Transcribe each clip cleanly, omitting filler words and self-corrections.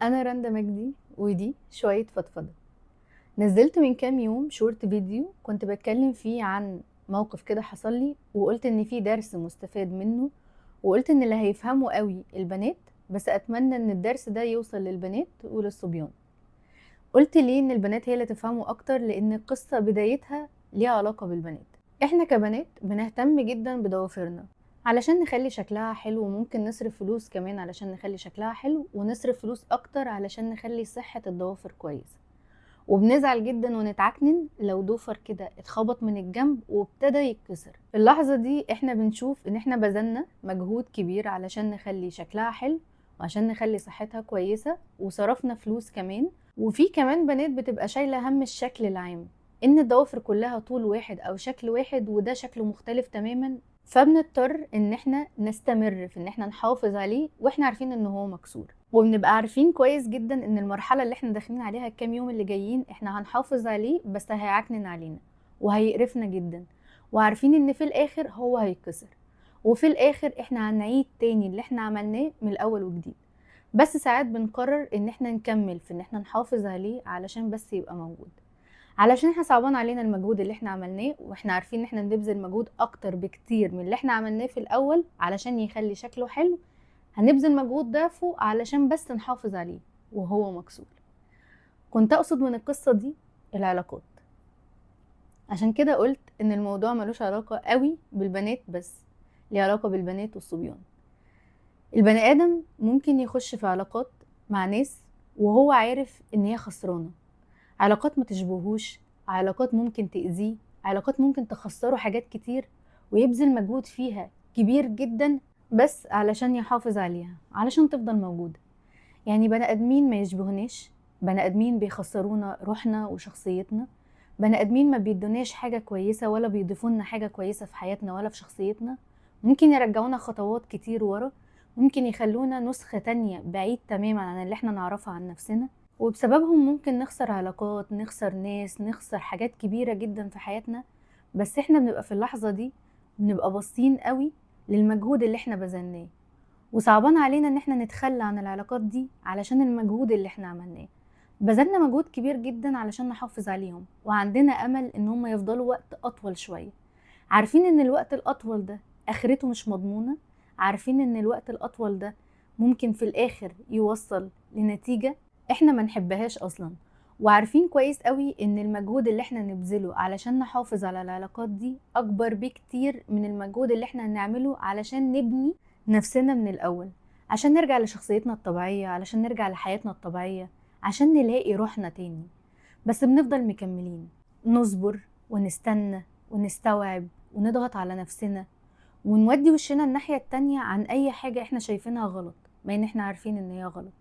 أنا رندا مجدي ودي شوية فضفضة. نزلت من كام يوم شورت فيديو كنت بتكلم فيه عن موقف كده حصل لي، وقلت إن فيه درس مستفاد منه، وقلت إن اللي هيفهمه قوي البنات، بس أتمنى إن الدرس ده يوصل للبنات وللصبيان. قلت ليه إن البنات هي اللي تفهمه أكتر؟ لأن القصة بدايتها ليها علاقة بالبنات. إحنا كبنات بنهتم جدا بضوافرنا علشان نخلي شكلها حلو، وممكن نصرف فلوس كمان علشان نخلي شكلها حلو، ونصرف فلوس أكتر علشان نخلي صحة الضوافر كويسة. وبنزعل جدا ونتعكنن لو ضفر كده اتخبط من الجنب وابتدى يتكسر. في اللحظة دي احنا بنشوف ان احنا بذلنا مجهود كبير علشان نخلي شكلها حلو، وعشان نخلي صحتها كويسة، وصرفنا فلوس كمان. وفي كمان بنات بتبقى شايلة هم الشكل العام، ان الضوافر كلها طول واحد او شكل واحد وده شكله مختلف تماما، فبنضطر ان احنا نستمر في ان احنا نحافظ عليه واحنا عارفين ان هو مكسور. وبنبقى عارفين كويس جدا ان المرحله اللي احنا داخلين عليها الكام يوم اللي جايين احنا هنحافظ عليه، بس هيعكنن علينا وهيقرفنا جدا، وعارفين ان في الاخر هو هيتكسر، وفي الاخر احنا هنعيد تاني اللي احنا عملناه من الاول وجديد. بس ساعات بنقرر ان احنا نكمل في ان احنا نحافظ عليه علشان بس يبقى موجود، علشان احنا صعبان علينا المجهود اللي احنا عملناه، واحنا عارفين ان احنا نبذل مجهود اكتر بكتير من اللي احنا عملناه في الاول علشان يخلي شكله حلو. هنبذل مجهود ضعفه علشان بس نحافظ عليه وهو مكسور. كنت اقصد من القصة دي العلاقات، عشان كده قلت ان الموضوع ملوش علاقة قوي بالبنات بس، ليه علاقة بالبنات والصبيان. البني ادم ممكن يخش في علاقات مع ناس وهو عارف ان هي خسرانة، علاقات ما تشبهوش، علاقات ممكن تأذيه، علاقات ممكن تخسره حاجات كتير، ويبذل مجهود فيها كبير جدا بس علشان يحافظ عليها علشان تفضل موجودة. يعني بني ادمين ما يشبهوناش، بني ادمين بيخسرونا روحنا وشخصيتنا، بني ادمين ما بيدوناش حاجه كويسه ولا بيضيفوا لنا حاجه كويسه في حياتنا ولا في شخصيتنا. ممكن يرجعونا خطوات كتير ورا، ممكن يخلونا نسخه تانية بعيد تماما عن اللي احنا نعرفها عن نفسنا، وبسببهم ممكن نخسر علاقات، نخسر ناس، نخسر حاجات كبيره جدا في حياتنا. بس احنا بنبقى في اللحظه دي بنبقى باصين قوي للمجهود اللي احنا بذلناه، وصعبان علينا ان احنا نتخلى عن العلاقات دي علشان المجهود اللي احنا عملناه. بذلنا مجهود كبير جدا علشان نحافظ عليهم، وعندنا امل ان هم يفضلوا وقت اطول شوية، عارفين ان الوقت الاطول ده اخرته مش مضمونة، عارفين ان الوقت الاطول ده ممكن في الاخر يوصل لنتيجة احنا ما نحبهاش اصلا، وعارفين كويس قوي ان المجهود اللي احنا نبذله علشان نحافظ على العلاقات دي اكبر بكتير من المجهود اللي احنا هنعمله علشان نبني نفسنا من الأول، عشان نرجع لشخصيتنا الطبيعية، علشان نرجع لحياتنا الطبيعية، عشان نلاقي روحنا تاني. بس بنفضل مكملين، نصبر ونستنى ونستوعب ونضغط على نفسنا، ونودي وشنا الناحية التانية عن أي حاجة احنا شايفينها غلط، ما ان احنا عارفين ان هي غلط.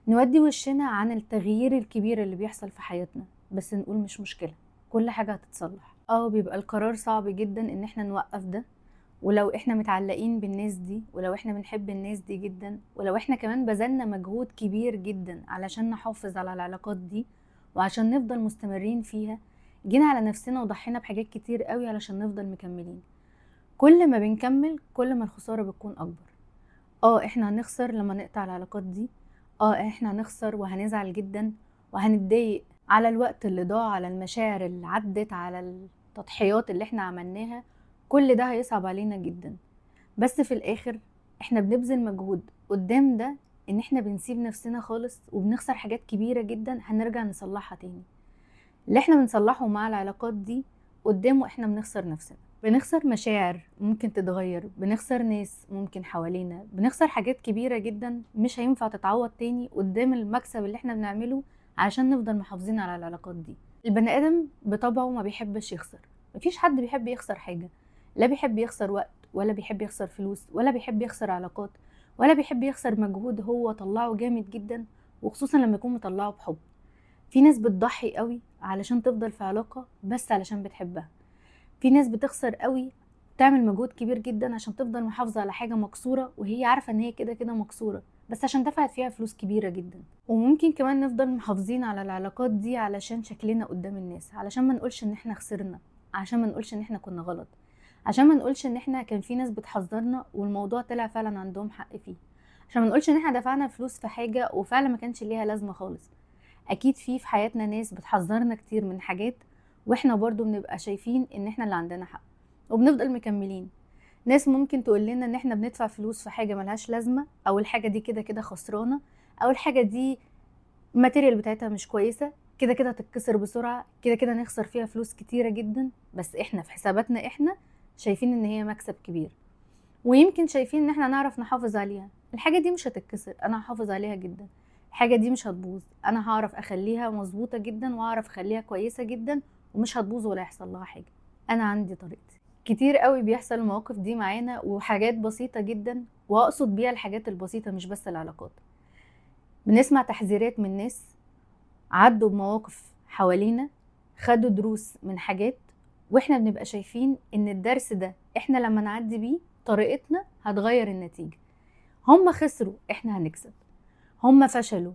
نودي وشنا عن التغيير الكبير اللي بيحصل في حياتنا، بس نقول مش مشكلة، كل حاجة هتتصلح. بيبقى القرار صعب جدا ان احنا نوقف ده، ولو احنا متعلقين بالناس دي، ولو احنا بنحب الناس دي جدا، ولو احنا كمان بذلنا مجهود كبير جدا علشان نحافظ على العلاقات دي وعشان نفضل مستمرين فيها، جينا على نفسنا وضحينا بحاجات كتير قوي علشان نفضل مكملين. كل ما بنكمل كل ما الخسارة بتكون اكبر. احنا هنخسر لما نقطع العلاقات دي، احنا هنخسر وهنزعل جدا وهنتضايق على الوقت اللي ضاع، على المشاعر اللي عدت، على التضحيات اللي احنا عملناها، كل ده هيصعب علينا جدا. بس في الاخر احنا بنبذل مجهود قدام ده ان احنا بنسيب نفسنا خالص وبنخسر حاجات كبيرة جدا هنرجع نصلحها تاني. اللي احنا بنصلحه مع العلاقات دي قدامه احنا بنخسر نفسنا، بنخسر مشاعر ممكن تتغير، بنخسر ناس ممكن حوالينا، بنخسر حاجات كبيرة جدا مش هينفع تتعوض تاني قدام المكسب اللي احنا بنعمله عشان نفضل محافظين على العلاقات دي. البني ادم بطبعه ما بيحبش يخسر، مفيش حد بيحب يخسر حاجة، لا بيحب يخسر وقت، ولا بيحب يخسر فلوس، ولا بيحب يخسر علاقات، ولا بيحب يخسر مجهود هو طلعه جامد جدا، وخصوصا لما يكون مطلعه بحب. في ناس بتضحي قوي علشان تفضل في علاقة بس علشان بتحبها، في ناس بتخسر قوي، تعمل مجهود كبير جدا عشان تفضل محافظة على حاجة مكسورة وهي عارفة ان هي كده كده مكسورة، بس عشان دفعت فيها فلوس كبيرة جدا. وممكن كمان نفضل محافظين على العلاقات دي علشان شكلنا قدام الناس، علشان ما نقولش ان احنا خسرنا، عشان ما نقولش ان احنا كنا غلط، عشان ما نقولش ان احنا كان في ناس بتحذرنا والموضوع طلع فعلا عندهم حق فيه، عشان ما نقولش ان احنا دفعنا فلوس في حاجة وفعلا ما كانش ليها لازمة خالص. اكيد في حياتنا ناس بتحذرنا كتير من حاجات، واحنا برضو بنبقى شايفين ان احنا اللي عندنا حق وبنفضل مكملين. ناس ممكن تقول لنا ان احنا بندفع فلوس في حاجة ملهاش لازمة، او الحاجة دي كده كده خسرانة، او الحاجة دي الماتيريال بتاعتها مش كويسة، كده كده هتتكسر بسرعة، كده كده نخسر فيها فلوس كتيرة جدا. بس احنا في حساباتنا احنا شايفين ان هي مكسب كبير، ويمكن شايفين ان احنا نعرف نحافظ عليها. الحاجة دي مش هتتكسر، انا هحافظ عليها جدا. الحاجة دي مش هتبوظ، انا هعرف اخليها مظبوطة جدا واعرف اخليها كويسة جدا ومش هتبوظ ولا يحصل لها حاجة. انا عندي طريقتي. كتير قوي بيحصل المواقف دي معانا، وحاجات بسيطة جدا، واقصد بيها الحاجات البسيطة مش بس العلاقات. بنسمع تحذيرات من ناس عدوا بمواقف حوالينا، خدوا دروس من حاجات، واحنا بنبقى شايفين ان الدرس ده احنا لما نعدي بيه طريقتنا هتغير النتيجة. هم خسروا، احنا هنكسب. هم فشلوا،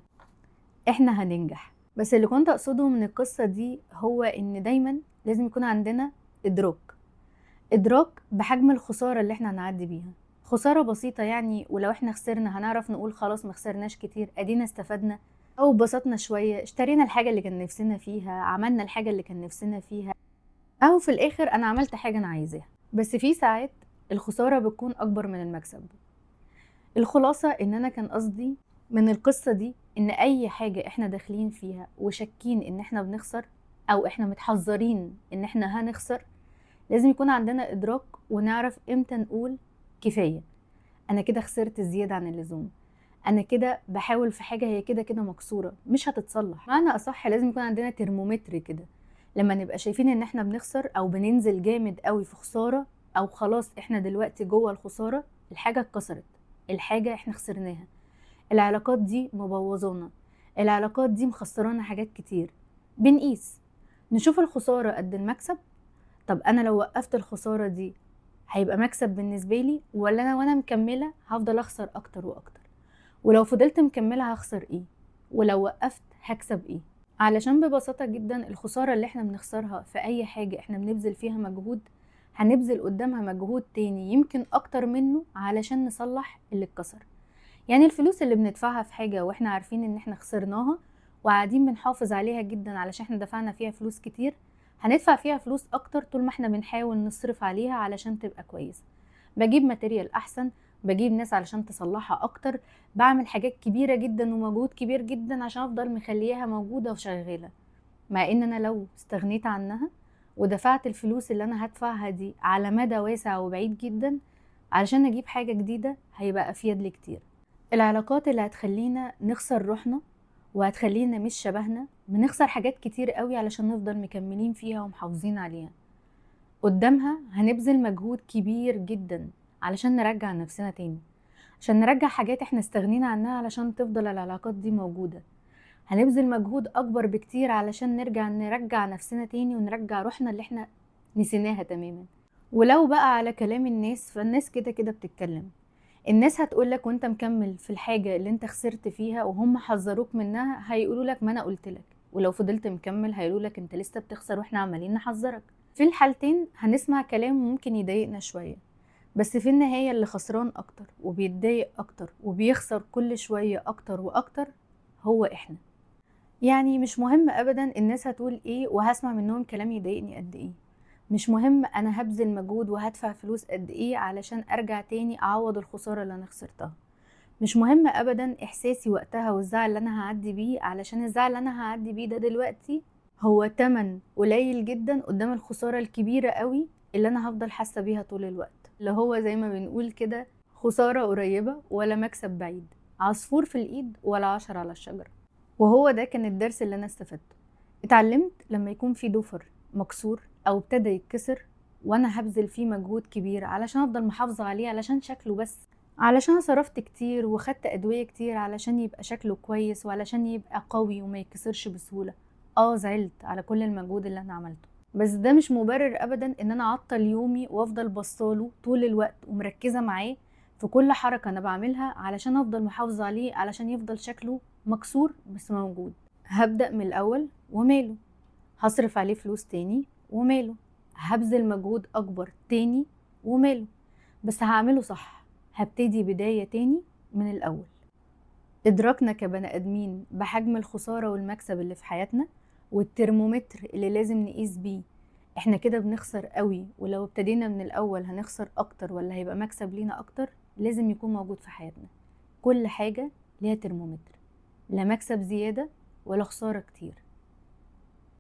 احنا هننجح. بس اللي كنت اقصده من القصة دي هو ان دايما لازم يكون عندنا ادراك بحجم الخسارة اللي احنا هنعدي بيها. خسارة بسيطة يعني، ولو احنا خسرنا هنعرف نقول خلاص ما خسرناش كتير، ادينا استفدنا او اتبسطنا شوية، اشترينا الحاجة اللي كان نفسنا فيها، عملنا الحاجة اللي كان نفسنا فيها، او في الاخر انا عملت حاجة انا عايزاها. بس في ساعات الخسارة بتكون اكبر من المكسب. الخلاصة ان انا كان قصدي من القصة دي ان اي حاجة احنا داخلين فيها وشاكين ان احنا بنخسر، او احنا متحذرين ان احنا هنخسر، لازم يكون عندنا ادراك ونعرف امتى نقول كفاية. انا كده خسرت زيادة عن اللزوم، انا كده بحاول في حاجة هي كده كده مكسورة مش هتتصلح. معنى اصح لازم يكون عندنا ترمومتر كده، لما نبقى شايفين ان احنا بنخسر او بننزل جامد قوي في خسارة، او خلاص احنا دلوقتي جوه الخسارة، الحاجة اتكسرت، الحاجة احنا خسرناها، العلاقات دي مبوظانا، العلاقات دي مخسرانا حاجات كتير، بنقيس نشوف الخسارة قد المكسب. طب انا لو وقفت الخسارة دي هيبقى مكسب بالنسبة لي، ولا انا وانا مكملة هفضل اخسر اكتر واكتر؟ ولو فضلت مكملة هخسر ايه؟ ولو وقفت هكسب ايه؟ علشان ببساطة جدا الخسارة اللي احنا بنخسرها في اي حاجة احنا بنبذل فيها مجهود، هنبذل قدامها مجهود تاني يمكن اكتر منه علشان نصلح اللي اتكسر. يعني الفلوس اللي بندفعها في حاجة واحنا عارفين ان احنا خسرناها وقاعدين بنحافظ عليها جدا علشان احنا دفعنا فيها فلوس كتير، هندفع فيها فلوس اكتر طول ما احنا بنحاول نصرف عليها علشان تبقى كويسة. بجيب ماتيريال احسن، بجيب ناس علشان تصلحها اكتر، بعمل حاجات كبيرة جدا ومجهود كبير جدا عشان افضل مخليها موجودة وشغالة. مع ان انا لو استغنيت عنها ودفعت الفلوس اللي انا هدفعها دي على مدى واسع وبعيد جدا علشان اجيب حاجة جديدة، هيبقى افيد لي كتير. العلاقات اللي هتخلينا نخسر روحنا وهتخلينا مش شبهنا، بنخسر حاجات كتير قوي علشان نفضل مكملين فيها ومحافظين عليها. قدامها هنبذل مجهود كبير جدا علشان نرجع نفسنا تاني، عشان نرجع حاجات احنا استغنينا عنها علشان تفضل العلاقات دي موجودة. هنبذل مجهود اكبر بكتير علشان نرجع نفسنا تاني ونرجع روحنا اللي احنا نسيناها تماما. ولو بقى على كلام الناس، فالناس كده كده بتتكلم. الناس هتقولك وانت مكمل في الحاجة اللي انت خسرت فيها وهم حذروك منها، هيقولولك ما انا قلتلك. ولو فضلت مكمل هيقولولك انت لسه بتخسر واحنا عمالين نحذرك. في الحالتين هنسمع كلام ممكن يضايقنا شوية، بس في النهاية اللي خسران اكتر وبيتضايق اكتر وبيخسر كل شوية اكتر واكتر هو احنا. يعني مش مهم ابدا الناس هتقول ايه وهسمع منهم كلام يضايقني قد ايه، مش مهم انا هبذل مجهود وهدفع فلوس قد ايه علشان ارجع تاني اعوض الخسارة اللي انا خسرتها. مش مهم ابدا احساسي وقتها والزعل اللي انا هعدي بيه، علشان الزعل اللي انا هعدي بيه ده دلوقتي هو تمن قليل جدا قدام الخسارة الكبيرة قوي اللي انا هفضل حاسة بيها طول الوقت. اللي هو زي ما بنقول كده، خسارة قريبة ولا مكسب بعيد، عصفور في الايد ولا 10 على الشجرة. وهو ده كان الدرس اللي انا استفدته. اتعلمت لما يكون في ضفر مكسور او ابتدى يتكسر وانا هبذل فيه مجهود كبير علشان افضل محافظة عليه علشان شكله بس، علشان صرفت كتير وخدت ادوية كتير علشان يبقى شكله كويس وعلشان يبقى قوي وما يتكسرش بسهولة، زعلت على كل المجهود اللي انا عملته. بس ده مش مبرر ابدا ان انا اعطل يومي وافضل بصاله طول الوقت ومركزة معاه في كل حركة انا بعملها علشان افضل محافظة عليه علشان يفضل شكله مكسور بس موجود. هبدأ من الاول وماله، هصرف عليه فلوس تاني وماله، هبذل مجهود اكبر تاني وماله، بس هعمله صح. هبتدي بداية تاني من الأول. إدراكنا كبني آدمين بحجم الخسارة والمكسب اللي في حياتنا والترمومتر اللي لازم نقيس بيه احنا كده بنخسر قوي، ولو ابتدينا من الأول هنخسر أكتر ولا هيبقى مكسب لينا أكتر، لازم يكون موجود في حياتنا. كل حاجة ليها ترمومتر، لا مكسب زيادة ولا خسارة كتير.